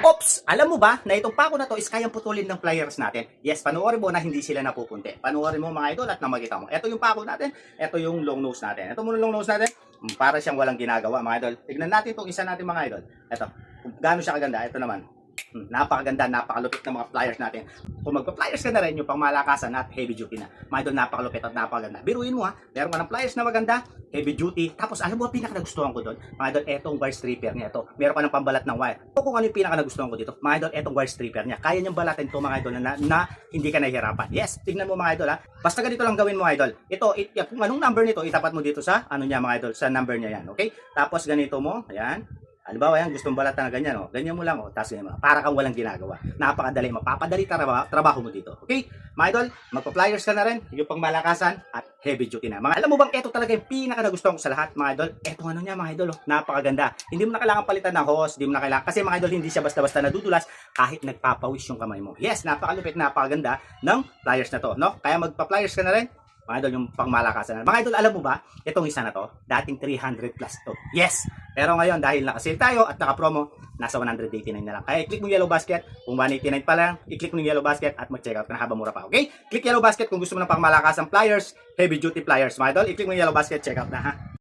Ops! Alam mo ba na itong pako na to is kayang putulin ng pliers natin? Yes, panoorin mo na hindi sila napupunti. Panoorin mo mga idol at na makita mo. Ito yung pako natin, ito yung long nose natin. Ito muna long nose natin, para siyang walang ginagawa mga idol. Tignan natin itong isa natin mga idol. Ito, kung gaano siya kaganda. Ito naman. Napakaganda, napakalupit ng mga pliers natin. Kung magpa-pliers ka na rin, yung pangmalakasan at heavy duty na. Mga idol, napakalupit at napakaganda. Biruin mo ha, meron ka ng pliers na maganda, heavy duty. Tapos alam mo, pinaka nagustuhan ko doon, mga idol, etong wire stripper niya. Ito, meron ka ng pambalat ng wire. O kung ano yung pinaka nagustuhan ko dito, mga idol, etong wire stripper niya. Kaya niyang balatin to mga idol na hindi ka nahihirapan. Yes, tignan mo mga idol ha. Basta ganito lang gawin mo mga idol. Ito, kung anong number nito, itapat mo dito sa ano niya mga idol, sa number niya yan. Okay? Tapos ganito mo, ayan. Halimbawa yan, gustong balatan na ganyan, oh. Ganyan mo lang, oh. Tapos ganyan mo. Para kang walang ginagawa. Napakadali. Mapapadali trabaho mo dito. Okay? Mga idol, magpa-pliers ka na rin. Yung pangmalakasan at heavy duty na. Mga alam mo bang ito talaga yung pinaka nagustuhan ko sa lahat, mga idol? Etong ano niya, mga idol, oh. Napakaganda. Hindi mo na kailangan palitan ng hose. Hindi mo na kailangan. Kasi mga idol, hindi siya basta-basta nadudulas kahit nagpapawis yung kamay mo. Yes, napakalupit, napakaganda ng pliers na to, no? Kaya magpa-pliers ka na rin. Mga idol, yung pangmalakasan. Mga idol, alam mo ba, itong isa na to, dating 300 plus to. Yes! Pero ngayon, dahil naka-sale tayo at naka-promo, nasa 189 na lang. Kaya i-click mo yung yellow basket. Kung 189 pa lang, i-click mo yung yellow basket at mag-check out ka na habang mura pa. Okay? Click yellow basket kung gusto mo ng pangmalakasang pliers, heavy duty pliers. Mga idol, i-click mo yung yellow basket, check out na ha.